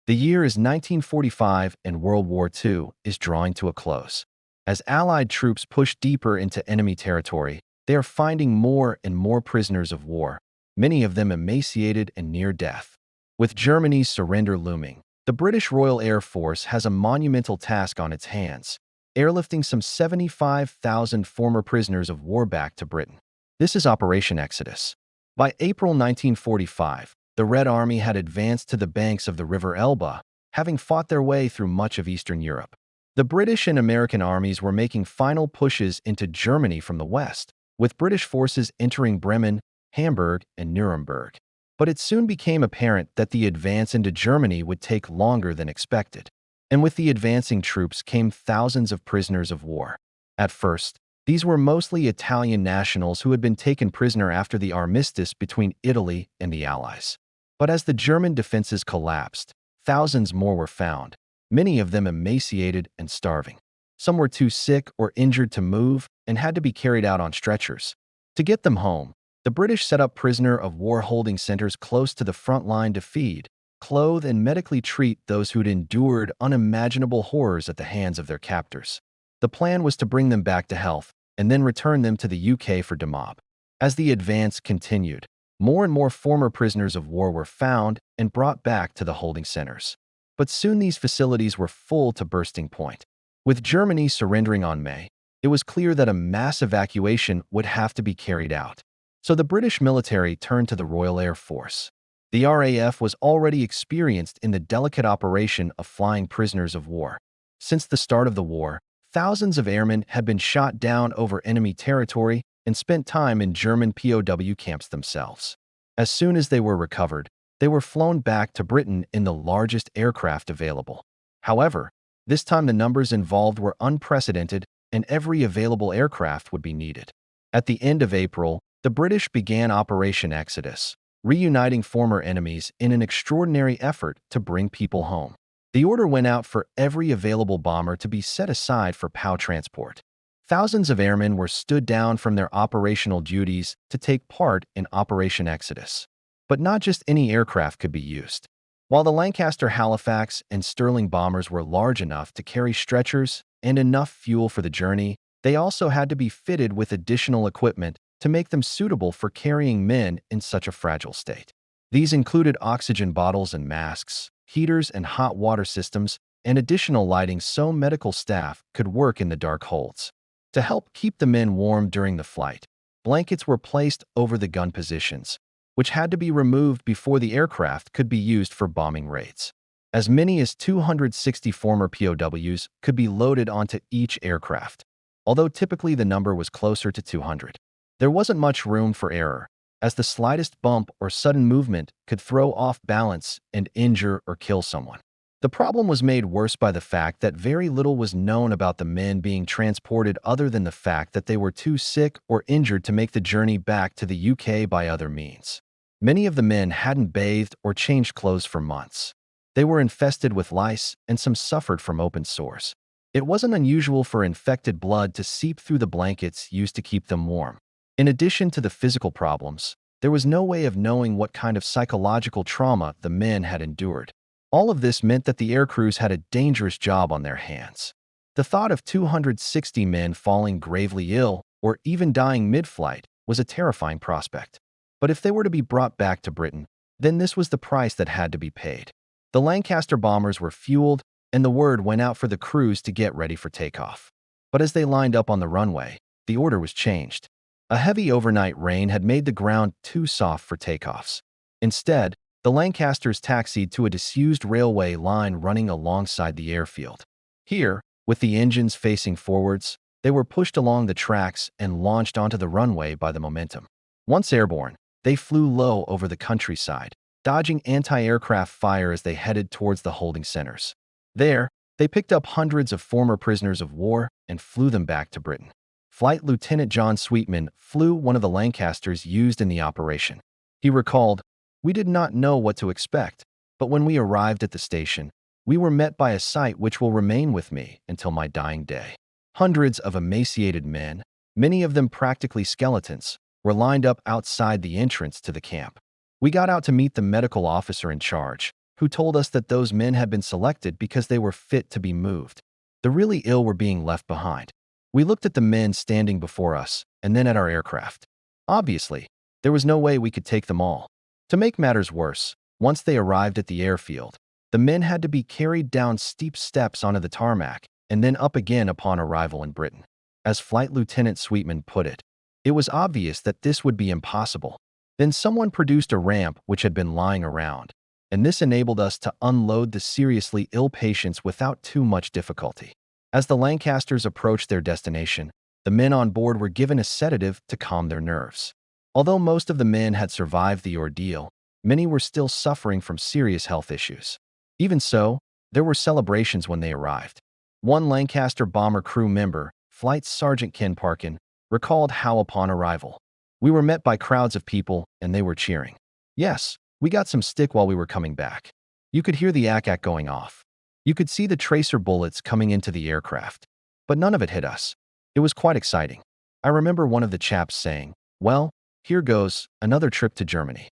The year is 1945 and World War II is drawing to a close. As Allied troops push deeper into enemy territory, they are finding more and more prisoners of war, many of them emaciated and near death. With Germany's surrender looming, the British Royal Air Force has a monumental task on its hands, airlifting some 75,000 former prisoners of war back to Britain. This is Operation Exodus. By April 1945, the Red Army had advanced to the banks of the River Elbe, having fought their way through much of Eastern Europe. The British and American armies were making final pushes into Germany from the west, with British forces entering Bremen, Hamburg, and Nuremberg. But it soon became apparent that the advance into Germany would take longer than expected. And with the advancing troops came thousands of prisoners of war. At first, these were mostly Italian nationals who had been taken prisoner after the armistice between Italy and the Allies. But as the German defenses collapsed, thousands more were found, many of them emaciated and starving. Some were too sick or injured to move and had to be carried out on stretchers. To get them home, the British set up prisoner of war holding centers close to the front line to feed, clothe, and medically treat those who'd endured unimaginable horrors at the hands of their captors. The plan was to bring them back to health and then return them to the UK for demob. As the advance continued, more and more former prisoners of war were found and brought back to the holding centers. But soon these facilities were full to bursting point. With Germany surrendering on May, it was clear that a mass evacuation would have to be carried out. So the British military turned to the Royal Air Force. The RAF was already experienced in the delicate operation of flying prisoners of war. Since the start of the war, thousands of airmen had been shot down over enemy territory and spent time in German POW camps themselves. As soon as they were recovered, they were flown back to Britain in the largest aircraft available. However, this time the numbers involved were unprecedented and every available aircraft would be needed. At the end of April, the British began Operation Exodus, reuniting former enemies in an extraordinary effort to bring people home. The order went out for every available bomber to be set aside for POW transport. Thousands of airmen were stood down from their operational duties to take part in Operation Exodus. But not just any aircraft could be used. While the Lancaster, Halifax, and Sterling bombers were large enough to carry stretchers and enough fuel for the journey, they also had to be fitted with additional equipment to make them suitable for carrying men in such a fragile state. These included oxygen bottles and masks, heaters and hot water systems, and additional lighting so medical staff could work in the dark holds. To help keep the men warm during the flight, blankets were placed over the gun positions, which had to be removed before the aircraft could be used for bombing raids. As many as 260 former POWs could be loaded onto each aircraft, although typically the number was closer to 200. There wasn't much room for error, as the slightest bump or sudden movement could throw off balance and injure or kill someone. The problem was made worse by the fact that very little was known about the men being transported other than the fact that they were too sick or injured to make the journey back to the UK by other means. Many of the men hadn't bathed or changed clothes for months. They were infested with lice and some suffered from open sores. It wasn't unusual for infected blood to seep through the blankets used to keep them warm. In addition to the physical problems, there was no way of knowing what kind of psychological trauma the men had endured. All of this meant that the aircrews had a dangerous job on their hands. The thought of 260 men falling gravely ill or even dying mid-flight was a terrifying prospect. But if they were to be brought back to Britain, then this was the price that had to be paid. The Lancaster bombers were fueled, and the word went out for the crews to get ready for takeoff. But as they lined up on the runway, the order was changed. A heavy overnight rain had made the ground too soft for takeoffs. Instead, the Lancasters taxied to a disused railway line running alongside the airfield. Here, with the engines facing forwards, they were pushed along the tracks and launched onto the runway by the momentum. Once airborne, they flew low over the countryside, dodging anti-aircraft fire as they headed towards the holding centers. There, they picked up hundreds of former prisoners of war and flew them back to Britain. Flight Lieutenant John Sweetman flew one of the Lancasters used in the operation. He recalled, "We did not know what to expect, but when we arrived at the station, we were met by a sight which will remain with me until my dying day. Hundreds of emaciated men, many of them practically skeletons, were lined up outside the entrance to the camp. We got out to meet the medical officer in charge, who told us that those men had been selected because they were fit to be moved. The really ill were being left behind. We looked at the men standing before us and then at our aircraft. Obviously, there was no way we could take them all. To make matters worse, once they arrived at the airfield, the men had to be carried down steep steps onto the tarmac and then up again upon arrival in Britain. As Flight Lieutenant Sweetman put it was obvious that this would be impossible. Then someone produced a ramp which had been lying around, and this enabled us to unload the seriously ill patients without too much difficulty. As the Lancasters approached their destination, the men on board were given a sedative to calm their nerves. Although most of the men had survived the ordeal, many were still suffering from serious health issues. Even so, there were celebrations when they arrived. One Lancaster bomber crew member, Flight Sergeant Ken Parkin, recalled how upon arrival, "We were met by crowds of people and they were cheering. Yes, we got some stick while we were coming back. You could hear the ack-ack going off. You could see the tracer bullets coming into the aircraft. But none of it hit us. It was quite exciting. I remember one of the chaps saying, 'Well, here goes, another trip to Germany.'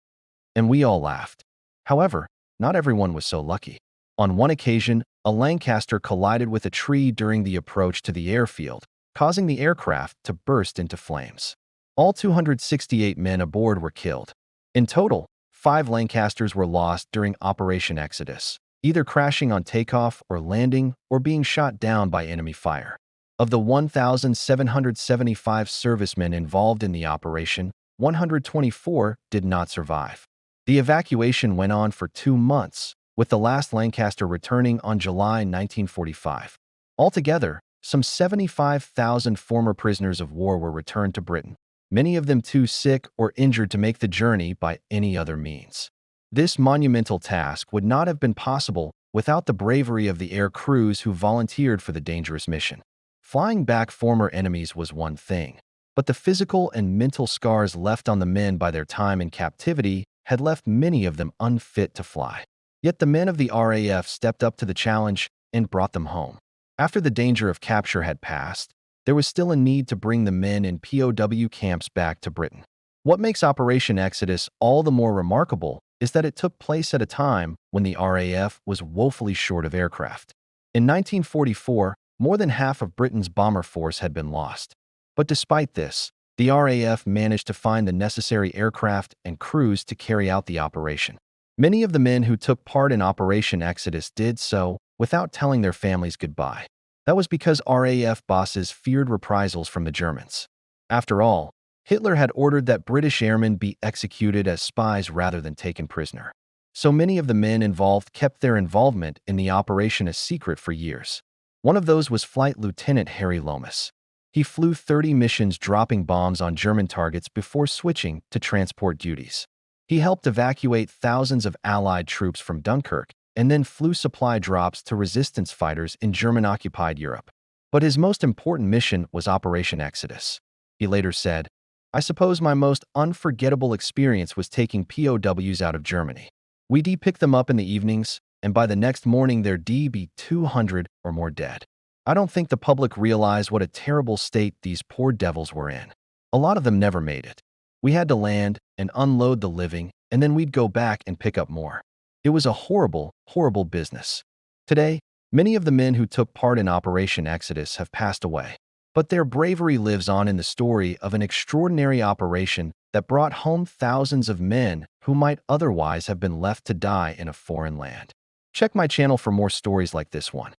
And we all laughed. However, not everyone was so lucky. On one occasion, a Lancaster collided with a tree during the approach to the airfield, causing the aircraft to burst into flames. All 268 men aboard were killed. In total, 5 Lancasters were lost during Operation Exodus, either crashing on takeoff or landing or being shot down by enemy fire. Of the 1,775 servicemen involved in the operation, 124 did not survive. The evacuation went on for 2 months, with the last Lancaster returning on July 1945. Altogether, some 75,000 former prisoners of war were returned to Britain, many of them too sick or injured to make the journey by any other means. This monumental task would not have been possible without the bravery of the air crews who volunteered for the dangerous mission. Flying back former enemies was one thing, but the physical and mental scars left on the men by their time in captivity had left many of them unfit to fly. Yet the men of the RAF stepped up to the challenge and brought them home. After the danger of capture had passed, there was still a need to bring the men in POW camps back to Britain. What makes Operation Exodus all the more remarkable is that it took place at a time when the RAF was woefully short of aircraft. In 1944, more than half of Britain's bomber force had been lost. But despite this, the RAF managed to find the necessary aircraft and crews to carry out the operation. Many of the men who took part in Operation Exodus did so without telling their families goodbye. That was because RAF bosses feared reprisals from the Germans. After all, Hitler had ordered that British airmen be executed as spies rather than taken prisoner. So many of the men involved kept their involvement in the operation a secret for years. One of those was Flight Lieutenant Harry Lomas. He flew 30 missions dropping bombs on German targets before switching to transport duties. He helped evacuate thousands of Allied troops from Dunkirk and then flew supply drops to resistance fighters in German-occupied Europe. But his most important mission was Operation Exodus. He later said, "I suppose my most unforgettable experience was taking POWs out of Germany. We'd pick them up in the evenings, and by the next morning there'd be 200 or more dead. I don't think the public realized what a terrible state these poor devils were in. A lot of them never made it. We had to land and unload the living, and then we'd go back and pick up more. It was a horrible, horrible business." Today, many of the men who took part in Operation Exodus have passed away. But their bravery lives on in the story of an extraordinary operation that brought home thousands of men who might otherwise have been left to die in a foreign land. Check my channel for more stories like this one.